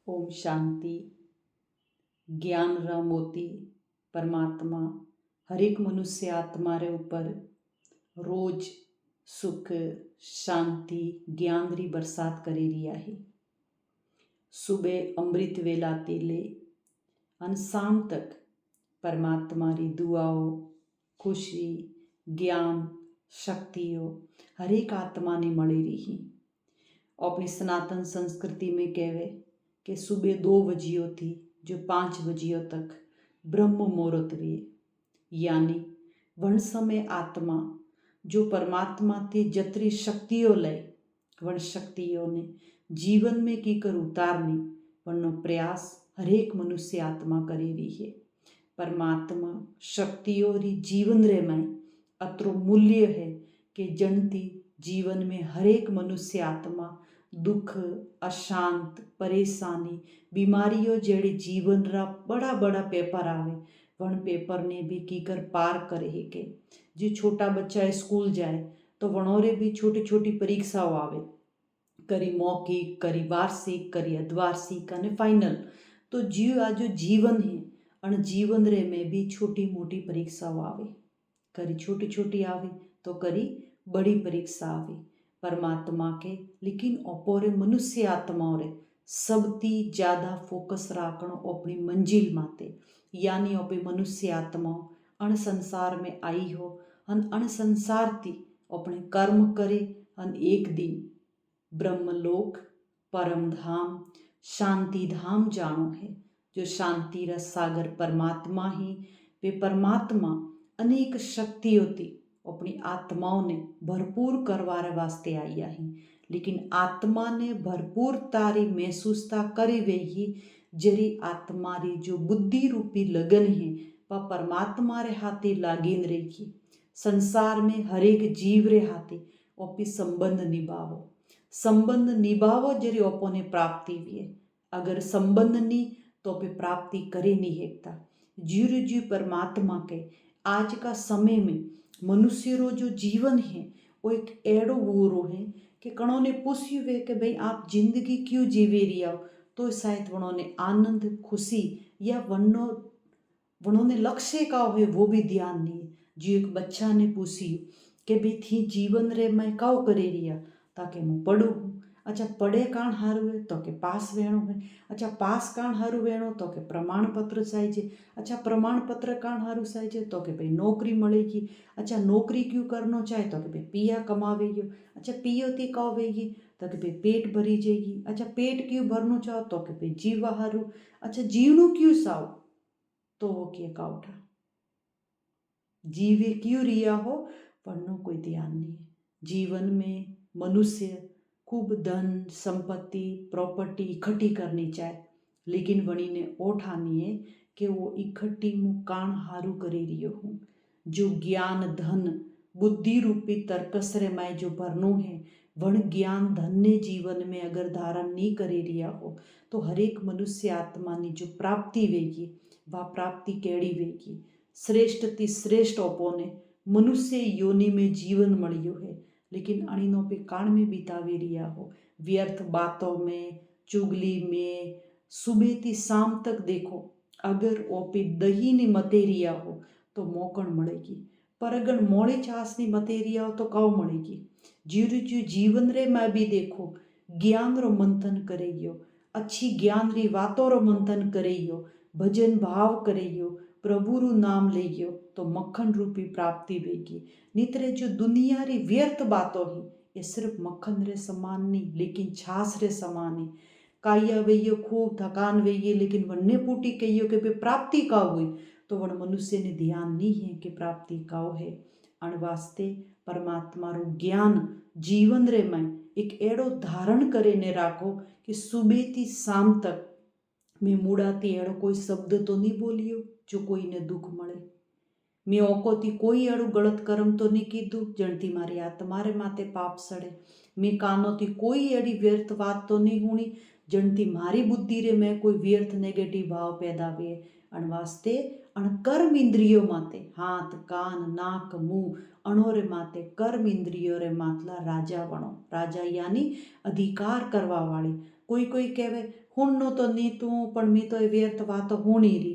ओम शांति। ज्ञान रा मोती परमात्मा हर एक मनुष्य आत्मा रे ऊपर रोज सुख शांति ज्ञान री बरसात करे रिया है। सुबह अमृत वेला ते ले अन शाम तक परमात्मा री दुआओ खुशी ज्ञान शक्तिओ हर एक आत्मा ने मળી रही। अपनी सनातन संस्कृति में कहवे कि सुबह 2 बजियो थी जो 5 बजियो तक ब्रह्म मुहूर्त रे, यानी वण समय आत्मा जो परमात्मा ते जतरी शक्तियों ले वण शक्तियों ने जीवन में की कर उतारनी वणनो प्रयास हरेक मनुष्य आत्मा करे रही है। परमात्मा शक्तियों री जीवन रे में अतरो मूल्य है कि जनती जीवन में हरेक मनुष्य आत्मा दुख अशांत परेशानी बीमारियों जेड़े जीवन रा बड़ा बड़ा पेपर आवे वण पेपर ने भी कीकर पार करे है के जो छोटा बच्चा स्कूल जाए तो वणोरे भी छोटी छोटी परीक्षाओं आवे, करी मौखिक करी वार्षिक करी अर्धवार्षिक अने फाइनल। तो जो जीवन है अण जीवन रे में भी छोटी मोटी परीक्षाओं आवे, करी छोटी छोटी आवे तो करी बड़ी परीक्षा आवे परमात्मा के। लेकिन ओपोरे मनुष्य आत्माओं रे सबती ज़्यादा फोकस राखणो अपनी मंजिल माते, यानी ओपे मनुष्य आत्माओं अण संसार में आई हो अण संसार थी अपने कर्म करे अन एक दिन ब्रह्मलोक परम धाम शांति धाम जानो है। जो शांति रस सागर परमात्मा ही वे परमात्मा अनेक शक्तियों थी अपनी आत्माओं ने भरपूर करवारे वास्ते आया ही। लेकिन आत्मा ने भरपूरता री महसूसता करी वे ही जरी आत्मा री जो बुद्धि रूपी लगन है वह परमात्मा रे हाथे लागीन रही। संसार में हरेक जीव रे हाथे ओपी संबंध निभावो जरी ओपोने प्राप्ति हुए। अगर संबंध नहीं तो पे प्राप्ति करे नहीं हेकता। जीव परमात्मा के आज का समय में मनुष्य रो जो जीवन है वो एक एड़ो वूरो है कि कणों ने पूछ्यू वे कि भाई आप जिंदगी क्यों जीवे रिया हो, तो शायद वणों ने आनंद खुशी या वणों ने लक्ष्य का है वो भी ध्यान नहीं है। जो एक बच्चा ने पूछ्यू कि भाई थी जीवन रे मैं काओ करे रिया, ताकि मैं पढ़ू हूँ। अच्छा पढ़े काण हारू है तो के पास वेणो है। अच्छा पास काण हारू वेणो तो के प्रमाण पत्र चाहिए। अच्छा प्रमाण पत्र काण हारू चाहिए तो के भाई नौकरी मिलेगी। अच्छा नौकरी क्यों करना चाहे तो के भाई पिया कमावेगी। अच्छा पियो थी कमावेगी तो के भाई पेट भरी जाएगी। अच्छा पेट क्यों भरना चाहो तो के भाई जीवा हारू। अच्छा जीवनु क्यों साव तो वो के काउठा जीवे क्यों रिया हो पढ़नो कोई ध्यान नहीं है। जीवन में मनुष्य खूब धन संपत्ति प्रॉपर्टी इकट्ठी करनी चाहे, लेकिन वणी ने ओ ठानी है कि वो इकट्ठी मु कान हारू करे रियो हूँ। जो ज्ञान धन बुद्धि रूपी तर्कस रे मैं जो भरनो है वण ज्ञान धन ने जीवन में अगर धारण नहीं करे रिया हो तो हरेक मनुष्य आत्मा ने जो प्राप्ति वेगी वह प्राप्ति केड़ी वेगी। श्रेष्ठ ती श्रेष्ठ ओपोने मनुष्य योनि में जीवन मळियो है, लेकिन अणिनो पे कान में बितावे रिया हो व्यर्थ बातों में चुगली में। सुबह थी शाम तक देखो अगर ओपे दही ने मतेरिया हो तो मोकण मळेगी, पर अगर मोड़ी छास ने मतेरिया हो तो काउ मळेगी। जीव जीवन रे में भी देखो ज्ञान रो मंथन करेगियो, अच्छी ज्ञान री बातों रो मंथन करेगियो, भजन भाव करेगियो, प्रभु रू नाम लेगियो तो मक्खन रूपी प्राप्ति वेगी। नितरे जो दुनिया री व्यर्थ बातों ही ये सिर्फ मक्खन रे समान नहीं लेकिन छाछ रे समान है। काया वेयो खूब थकान वेगी लेकिन वन्ने पूटी कहियो कि प्राप्ति का हुई तो वण मनुष्य ने ध्यान नहीं है कि प्राप्ति काओ है। अण वास्ते परमात्मा रू ज्ञान जीवन रे में एक एड़ो धारण करे ने राखो कि सुबह थी शाम तक मैं मूडाती एड़ो कोई शब्द तो नहीं बोलियो जो कोई ने दुख मळे। मैं ओकोती कोई एड़ू गलत कर्म तो नहीं कीधु जणती मारी आत्मा रे माते पाप सड़े। मैं कानोती कोई एड़ी व्यर्थ बात तो नहीं हुणी जणती मारी बुद्धि रे में कोई व्यर्थ नेगेटिव भाव पैदा वे। अण वास्ते अण कर्म इंद्रियों माते हाथ कान नाक मुंह अणोरे माते कर्म इंद्रियों रे मातला राजा बनो। राजा यानी अधिकार करवा वाली। कोई कोई कहवे हुणनु तो नीतू पण मी तो व्यर्थ बात हुणी रही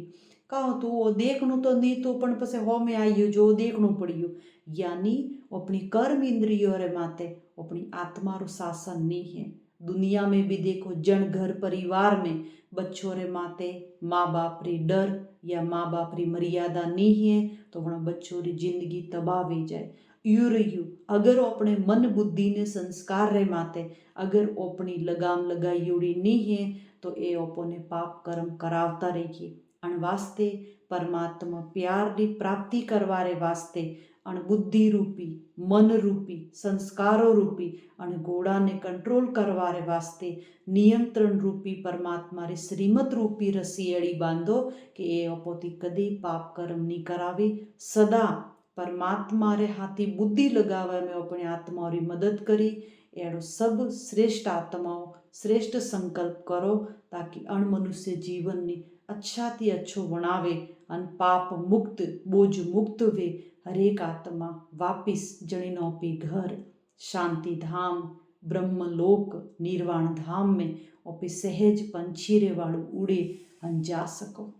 कहूँ तू देखणु तो नीतू पण पछे होमे आयु जो देखणु पड़ियो। यानी अपनी कर्म इंद्रियों रे माते अपनी आत्मा रो शासन नहीं है। दुनिया में भी देखो जन घर परिवार में बच्चों रे माते माँ बाप री डर या माँ बाप री मर्यादा नहीं है तो वह बच्चों री जिंदगी तबाह हो जाए। यू अगर अपने मन बुद्धि ने संस्कार रे माते अगर अपनी लगाम लगाईयोड़ी नहीं है तो ये अपने पाप कर्म करावता रहिए। अण वास्ते परमात्मा प्यार की प्राप्ति करवारे वास्ते अण बुद्धि रूपी मन रूपी संस्कारों रूपी अण घोड़ा ने कंट्रोल करवारे वास्ते नियंत्रण रूपी परमात्मा रे श्रीमत रूपी रसियड़ी बांधो कि ये अपोती कदी पाप कर्म नहीं करावे। सदा परमात्मा रे हाथी बुद्धि लगावे में अपने आत्मा री मदद करी। एड़ो सब श्रेष्ठ आत्माओं श्रेष्ठ संकल्प करो ताकि अण मनुष्य जीवन ने अच्छा थी अच्छो बनावे अन पाप मुक्त बोझ मुक्त वे हरेक आत्मा वापिस जणीनो पी घर शांति धाम ब्रह्मलोक निर्वाण धाम में ओपी सहज पंछी रे वाळू उड़े अन जा सको।